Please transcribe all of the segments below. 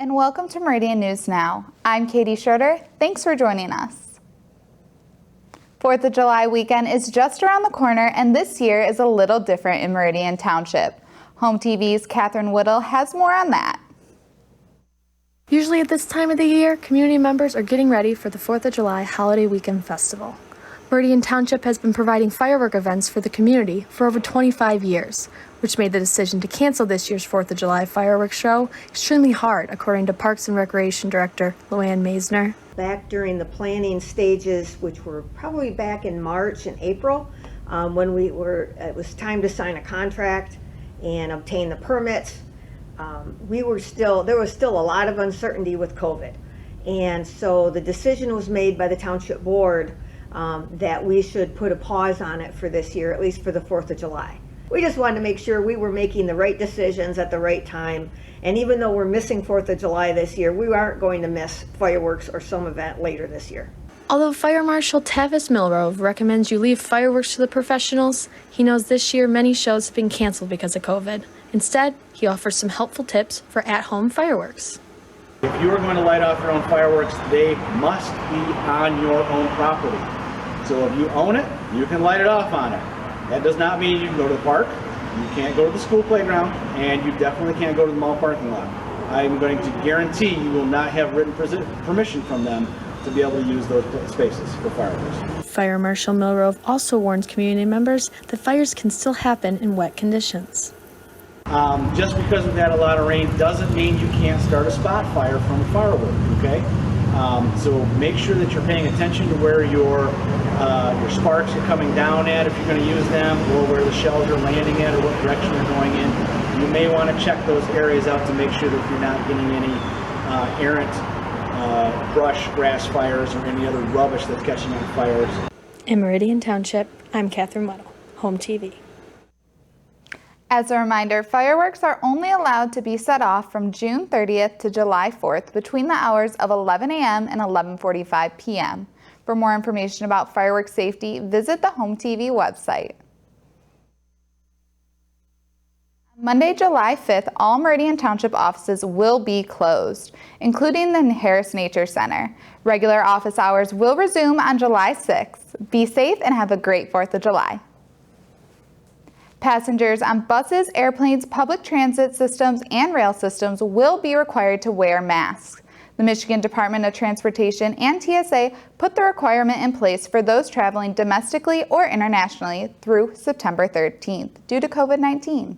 And welcome to Meridian News Now. I'm Katie Schroeder. Thanks for joining us. 4th of July weekend is just around the corner, and this year is a little different in Meridian Township. HOMTV's Catherine Whittle has more on that. Usually at this time of the year, community members are getting ready for the 4th of July Holiday Weekend Festival. Meridian Township has been providing firework events for the community for over 25 years, which made the decision to cancel this year's 4th of July fireworks show extremely hard, according to Parks and Recreation Director Luann Maisner. Back during the planning stages, which were probably back in March and April, when it was time to sign a contract and obtain the permits, there was still a lot of uncertainty with COVID. And so the decision was made by the Township Board that we should put a pause on it for this year, at least for the 4th of July. We just wanted to make sure we were making the right decisions at the right time. And even though we're missing 4th of July this year, we aren't going to miss fireworks or some event later this year. Although Fire Marshal Tavis Milrove recommends you leave fireworks to the professionals, he knows this year many shows have been canceled because of COVID. Instead, he offers some helpful tips for at-home fireworks. If you are going to light off your own fireworks, they must be on your own property. So if you own it, you can light it off on it. That does not mean you can go to the park, you can't go to the school playground, and you definitely can't go to the mall parking lot. I'm going to guarantee you will not have written permission from them to be able to use those spaces for fireworks. Fire Marshal Milrove also warns community members that fires can still happen in wet conditions. Just because we've had a lot of rain doesn't mean you can't start a spot fire from a firework, okay? So make sure that you're paying attention to where your sparks are coming down at if you're going to use them, or where the shells are landing at, or what direction they're going in. You may want to check those areas out to make sure that you're not getting any errant brush, grass fires, or any other rubbish that's catching on fires. In Meridian Township, I'm Catherine Whittle, HOMTV. As a reminder, fireworks are only allowed to be set off from June 30th to July 4th between the hours of 11 a.m. and 11:45 p.m. For more information about fireworks safety, visit the HOMTV website. Monday, July 5th, all Meridian Township offices will be closed, including the Harris Nature Center. Regular office hours will resume on July 6th. Be safe and have a great 4th of July. Passengers on buses, airplanes, public transit systems, and rail systems will be required to wear masks. The Michigan Department of Transportation and TSA put the requirement in place for those traveling domestically or internationally through September 13th due to COVID-19.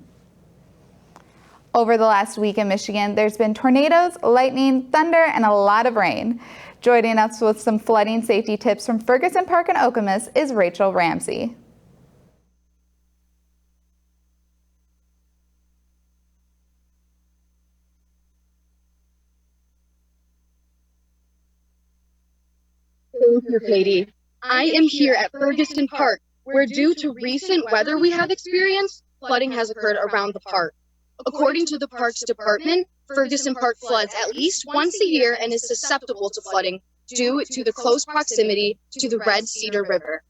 Over the last week in Michigan, there's been tornadoes, lightning, thunder, and a lot of rain. Joining us with some flooding safety tips from Ferguson Park and Okemos is Rachel Ramsey. Thank you, Katie. I am here at Ferguson Park, where due to recent weather we have experienced, flooding has occurred around the park. According to the Parks Department, Ferguson Park floods at least once a year and is susceptible to flooding due to the close proximity to the Red Cedar River.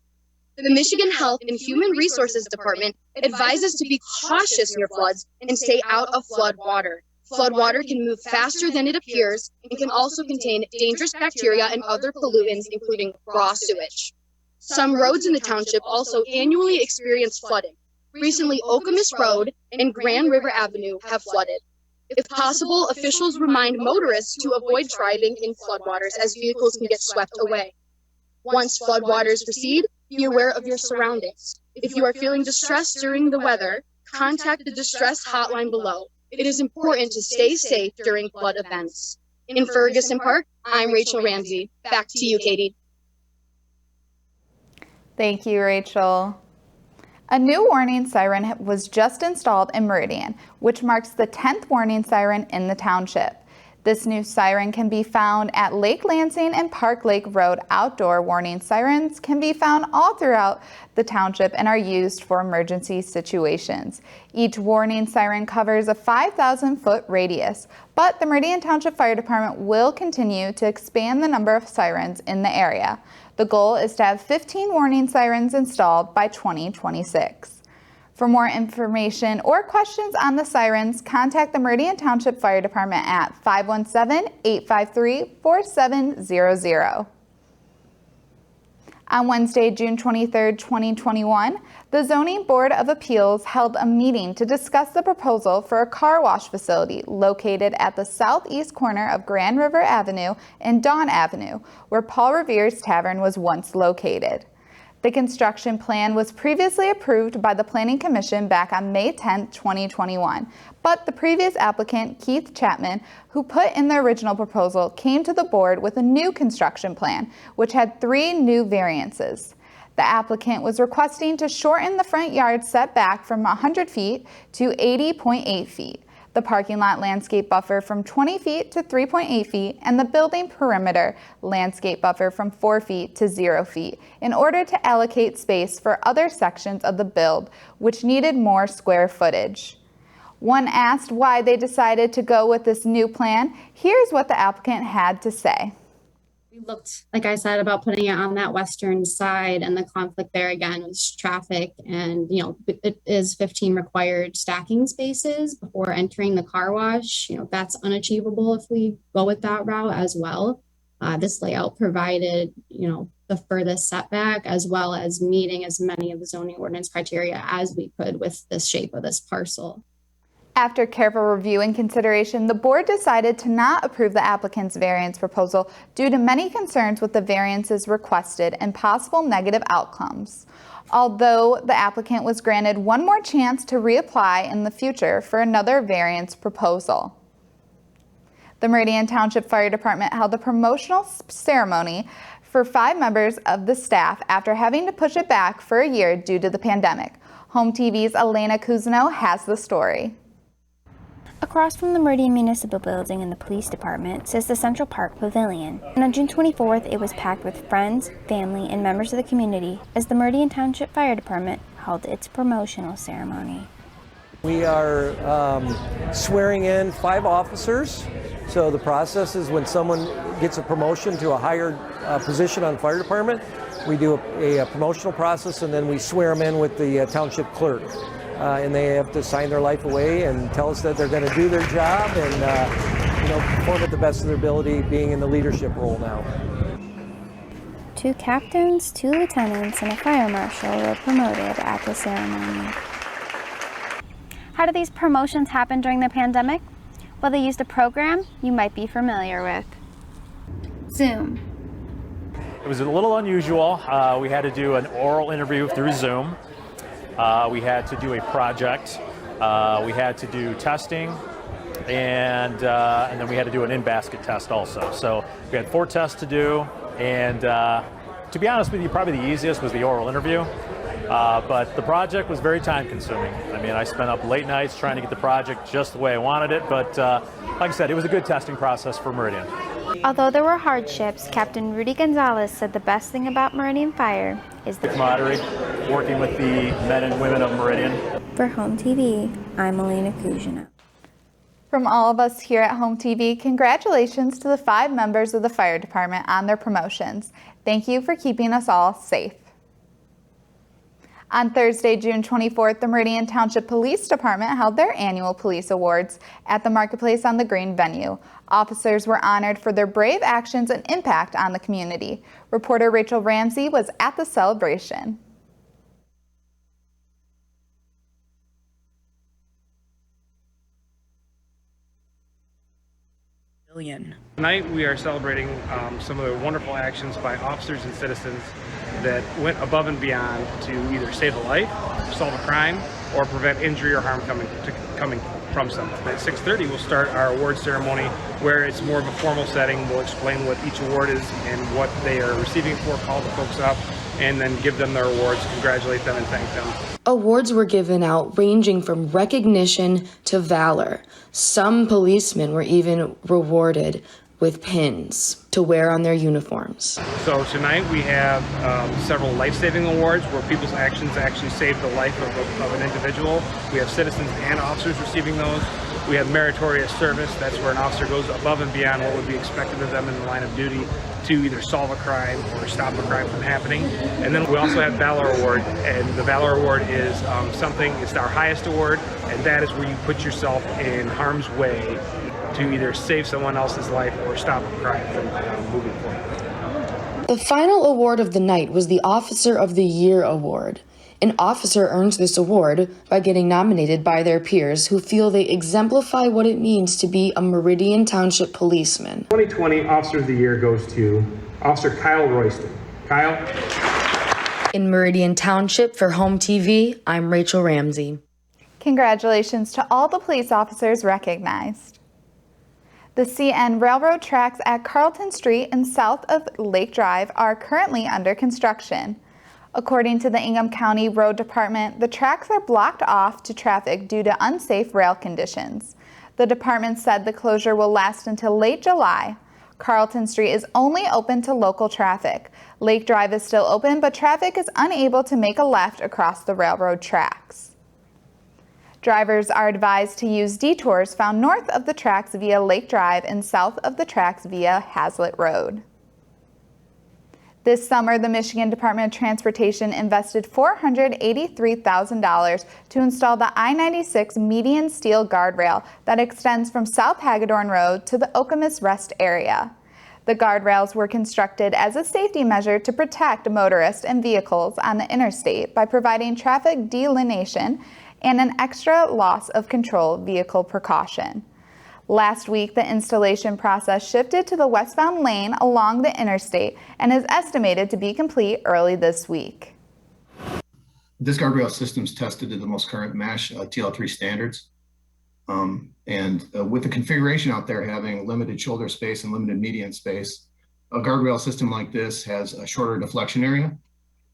The Michigan Health and Human Resources Department advises to be cautious near floods and stay out of flood water. Flood water can move faster than it appears and can also contain dangerous bacteria and other pollutants, including raw sewage. Some roads in the township also annually experience flooding. Recently, Okemos Road and Grand River Avenue have flooded. If possible, officials remind motorists to avoid driving in floodwaters as vehicles can get swept away. Once floodwaters recede, be aware of your surroundings. If you are feeling distressed during the weather, contact the distress hotline below. It is important to stay safe during flood events. In Ferguson Park, I'm Rachel Ramsey. Back to you, Katie. Thank you, Rachel. A new warning siren was just installed in Meridian, which marks the 10th warning siren in the township. This new siren can be found at Lake Lansing and Park Lake Road. Outdoor warning sirens can be found all throughout the township and are used for emergency situations. Each warning siren covers a 5,000-foot radius, but the Meridian Township Fire Department will continue to expand the number of sirens in the area. The goal is to have 15 warning sirens installed by 2026. For more information or questions on the sirens, contact the Meridian Township Fire Department at 517-853-4700. On Wednesday, June 23, 2021, the Zoning Board of Appeals held a meeting to discuss the proposal for a car wash facility located at the southeast corner of Grand River Avenue and Dawn Avenue, where Paul Revere's Tavern was once located. The construction plan was previously approved by the Planning Commission back on May 10, 2021, but the previous applicant, Keith Chapman, who put in the original proposal, came to the board with a new construction plan, which had 3 new variances. The applicant was requesting to shorten the front yard setback from 100 feet to 80.8 feet, the parking lot landscape buffer from 20 feet to 3.8 feet, and the building perimeter landscape buffer from 4 feet to 0 feet in order to allocate space for other sections of the build, which needed more square footage. When asked why they decided to go with this new plan, here's what the applicant had to say. We looked, like I said, about putting it on that western side, and the conflict there again was traffic, and it is 15 required stacking spaces before entering the car wash. That's unachievable if we go with that route as well. This layout provided the furthest setback, as well as meeting as many of the zoning ordinance criteria as we could with the shape of this parcel. After careful review and consideration, the board decided to not approve the applicant's variance proposal due to many concerns with the variances requested and possible negative outcomes. Although the applicant was granted one more chance to reapply in the future for another variance proposal. The Meridian Township Fire Department held a promotional ceremony for 5 members of the staff after having to push it back for a year due to the pandemic. HOMTV's Elena Kuzno has the story. Across from the Meridian Municipal Building and the Police Department sits the Central Park Pavilion, and on June 24th it was packed with friends, family, and members of the community as the Meridian Township Fire Department held its promotional ceremony. We are swearing in 5 officers. So the process is when someone gets a promotion to a higher position on the fire department, we do a promotional process, and then we swear them in with the township clerk. And they have to sign their life away and tell us that they're going to do their job and perform at the best of their ability, being in the leadership role now. 2 captains, 2 lieutenants, and a fire marshal were promoted at the ceremony. How do these promotions happen during the pandemic? Well, they used a program you might be familiar with. Zoom. It was a little unusual. We had to do an oral interview through Zoom. We had to do a project. We had to do testing, and then we had to do an in-basket test also. So we had 4 tests to do, and to be honest with you, probably the easiest was the oral interview. But the project was very time-consuming. I mean, I spent up late nights trying to get the project just the way I wanted it, but like I said, it was a good testing process for Meridian. Although there were hardships, Captain Rudy Gonzalez said the best thing about Meridian Fire is the camaraderie, working with the men and women of Meridian. For HOMTV, I'm Elena Kuzno. From all of us here at HOMTV, congratulations to the 5 members of the fire department on their promotions. Thank you for keeping us all safe. On Thursday, June 24th, the Meridian Township Police Department held their annual police awards at the Marketplace on the Green venue. Officers were honored for their brave actions and impact on the community. Reporter Rachel Ramsey was at the celebration. Tonight we are celebrating some of the wonderful actions by officers and citizens that went above and beyond to either save a life, solve a crime, or prevent injury or harm coming from someone. At 6:30 we'll start our award ceremony, where it's more of a formal setting. We'll explain what each award is and what they are receiving for, call the folks up, and then give them their awards, congratulate them, and thank them. Awards were given out ranging from recognition to valor. Some policemen were even rewarded with pins to wear on their uniforms. So tonight we have several life-saving awards where people's actions actually saved the life of an individual. We have citizens and officers receiving those. We have meritorious service. That's where an officer goes above and beyond what would be expected of them in the line of duty to either solve a crime or stop a crime from happening. And then we also have Valor Award, and the Valor Award is it's our highest award, and that is where you put yourself in harm's way to either save someone else's life or stop a crime from moving forward. The final award of the night was the Officer of the Year Award. An officer earns this award by getting nominated by their peers who feel they exemplify what it means to be a Meridian Township policeman. 2020 Officer of the Year goes to Officer Kyle Royston. Kyle? In Meridian Township for HOMTV, I'm Rachel Ramsey. Congratulations to all the police officers recognized. The CN Railroad tracks at Carlton Street and south of Lake Drive are currently under construction. According to the Ingham County Road Department, the tracks are blocked off to traffic due to unsafe rail conditions. The department said the closure will last until late July. Carlton Street is only open to local traffic. Lake Drive is still open, but traffic is unable to make a left across the railroad tracks. Drivers are advised to use detours found north of the tracks via Lake Drive and south of the tracks via Hazlitt Road. This summer, the Michigan Department of Transportation invested $483,000 to install the I-96 median steel guardrail that extends from South Hagedorn Road to the Okemos Rest area. The guardrails were constructed as a safety measure to protect motorists and vehicles on the interstate by providing traffic delineation and an extra loss of control vehicle precaution. Last week, the installation process shifted to the westbound lane along the interstate and is estimated to be complete early this week. This guardrail system is tested to the most current MASH TL3 standards. With the configuration out there having limited shoulder space and limited median space, a guardrail system like this has a shorter deflection area.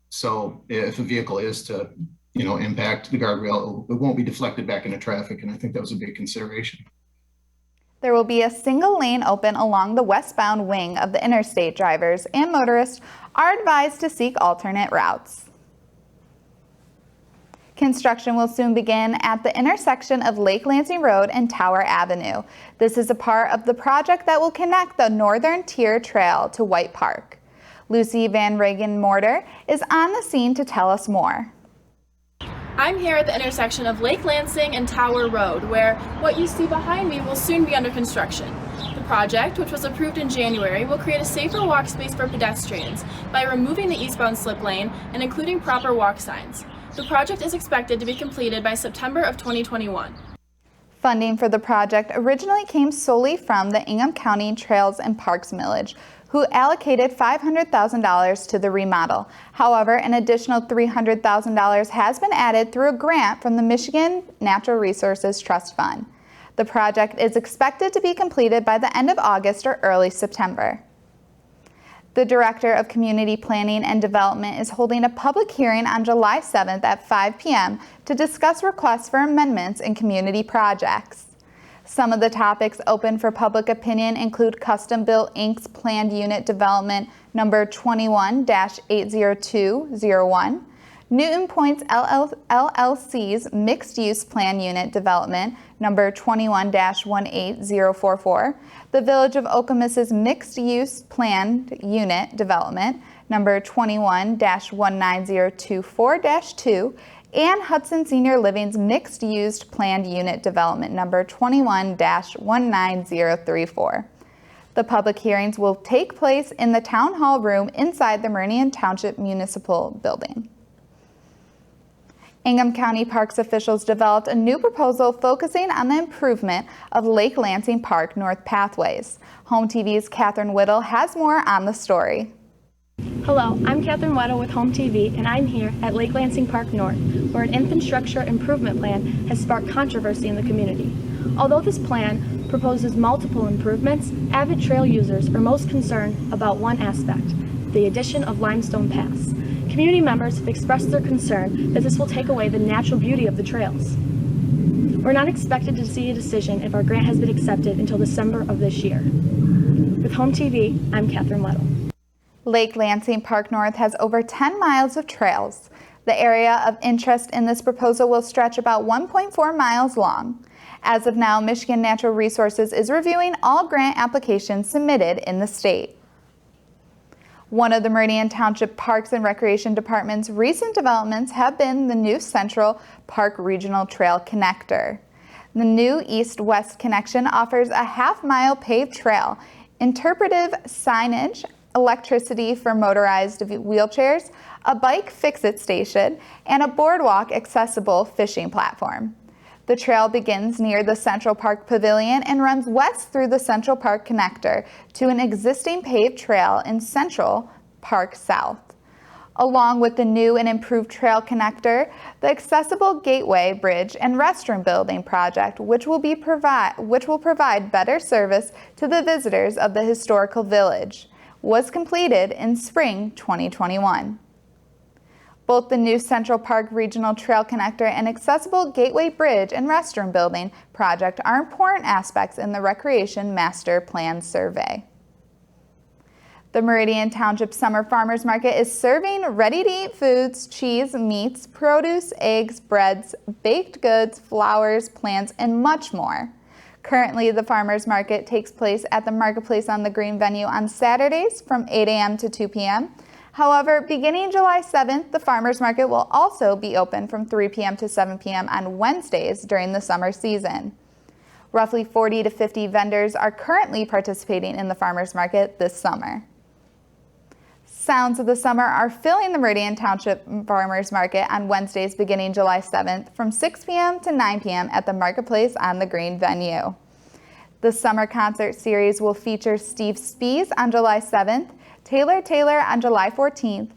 So if a vehicle is to impact the guardrail, it won't be deflected back into traffic, and I think that was a big consideration. There will be a single lane open along the westbound wing of the interstate. Drivers and motorists are advised to seek alternate routes. Construction will soon begin at the intersection of Lake Lansing Road and Tower Avenue. This is a part of the project that will connect the Northern Tier Trail to White Park. Lucy Van Regenmorter is on the scene to tell us more. I'm here at the intersection of Lake Lansing and Tower Road, where what you see behind me will soon be under construction. The project, which was approved in January, will create a safer walk space for pedestrians by removing the eastbound slip lane and including proper walk signs. The project is expected to be completed by September of 2021. Funding for the project originally came solely from the Ingham County Trails and Parks Millage, who allocated $500,000 to the remodel. However, an additional $300,000 has been added through a grant from the Michigan Natural Resources Trust Fund. The project is expected to be completed by the end of August or early September. The Director of Community Planning and Development is holding a public hearing on July 7th at 5 p.m. to discuss requests for amendments in community projects. Some of the topics open for public opinion include Custom Built Inc.'s Planned Unit Development number 21-80201, Newton Point's LLC's Mixed Use Plan Unit Development number 21-18044, the Village of Okemos's Mixed Use Planned Unit Development number 21-19024-2, and Hudson Senior Living's Mixed Use Planned Unit Development number 21-19034. The public hearings will take place in the Town Hall room inside the Meridian Township Municipal Building. Ingham County Parks officials developed a new proposal focusing on the improvement of Lake Lansing Park North pathways. HOMTV's Catherine Whittle has more on the story. Hello, I'm Catherine Weddle with HOMTV, and I'm here at Lake Lansing Park North, where an infrastructure improvement plan has sparked controversy in the community. Although this plan proposes multiple improvements, avid trail users are most concerned about one aspect, the addition of limestone paths. Community members have expressed their concern that this will take away the natural beauty of the trails. We're not expected to see a decision if our grant has been accepted until December of this year. With HOMTV, I'm Catherine Weddle. Lake Lansing Park North has over 10 miles of trails. The area of interest in this proposal will stretch about 1.4 miles long. As of now, Michigan Natural Resources is reviewing all grant applications submitted in the state. One of the Meridian Township Parks and Recreation Department's recent developments have been the new Central Park Regional Trail Connector. The new east-west connection offers a half-mile paved trail, interpretive signage, electricity for motorized wheelchairs, a bike fix-it station, and a boardwalk accessible fishing platform. The trail begins near the Central Park Pavilion and runs west through the Central Park Connector to an existing paved trail in Central Park South. Along with the new and improved trail connector, the accessible gateway, bridge, and restroom building project, which will provide better service to the visitors of the historical village, was completed in spring 2021. Both the new Central Park Regional Trail Connector and accessible gateway, bridge, and restroom building project are important aspects in the Recreation Master Plan Survey. The Meridian Township Summer Farmers Market is serving ready-to-eat foods, cheese, meats, produce, eggs, breads, baked goods, flowers, plants, and much more. Currently, the farmers market takes place at the Marketplace on the Green venue on Saturdays from 8 a.m. to 2 p.m. However, beginning July 7th, the farmers market will also be open from 3 p.m. to 7 p.m. on Wednesdays during the summer season. Roughly 40 to 50 vendors are currently participating in the farmers market this summer. Sounds of the summer are filling the Meridian Township Farmers Market on Wednesdays beginning July 7th from 6 p.m. to 9 p.m. at the Marketplace on the Green venue. The summer concert series will feature Steve Spees on July 7th, Taylor on July 14th,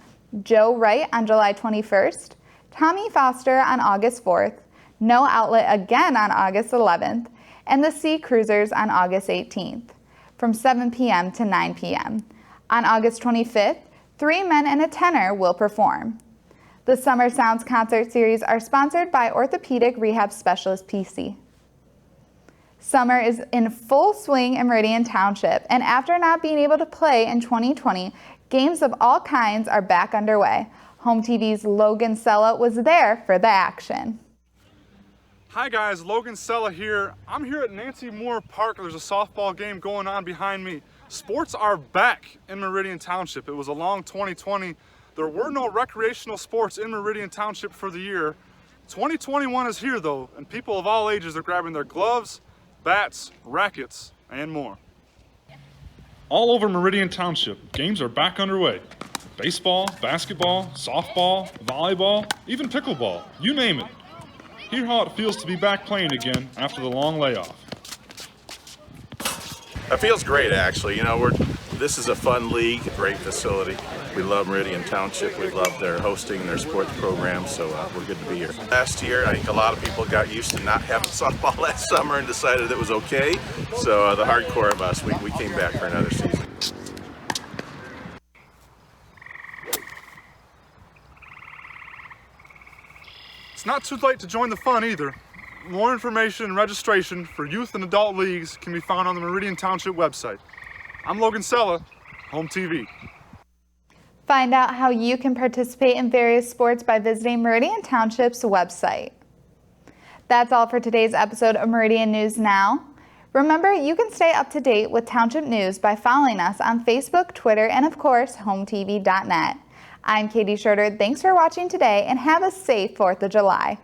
Joe Wright on July 21st, Tommy Foster on August 4th, No Outlet again on August 11th, and the Sea Cruisers on August 18th, from 7 p.m. to 9 p.m. On August 25th, 3 men and a tenor will perform. The Summer Sounds concert series are sponsored by Orthopedic Rehab Specialist PC. Summer is in full swing in Meridian Township, and after not being able to play in 2020, games of all kinds are back underway. HOMTV's Logan Sella was there for the action. Hi guys, Logan Sella here. I'm here at Nancy Moore Park. There's a softball game going on behind me. Sports are back in Meridian Township. It was a long 2020. There were no recreational sports in Meridian Township for the year. 2021 is here though, and people of all ages are grabbing their gloves, bats, rackets, and more. All over Meridian Township, games are back underway. Baseball, basketball, softball, volleyball, even pickleball, you name it. Hear how it feels to be back playing again after the long layoff. It feels great, actually. You know, this is a fun league, a great facility. We love Meridian Township. We love their hosting and their sports program, so we're good to be here. Last year, I think a lot of people got used to not having softball last summer and decided it was okay. So the hardcore of us, we came back for another season. It's not too late to join the fun either. More information and registration for youth and adult leagues can be found on the Meridian Township website. I'm Logan Sella, HOMTV. Find out how you can participate in various sports by visiting Meridian Township's website. That's all for today's episode of Meridian News Now. Remember, you can stay up to date with Township News by following us on Facebook, Twitter, and of course, HOMTV.net. I'm Katie Schroeder. Thanks for watching today and have a safe 4th of July.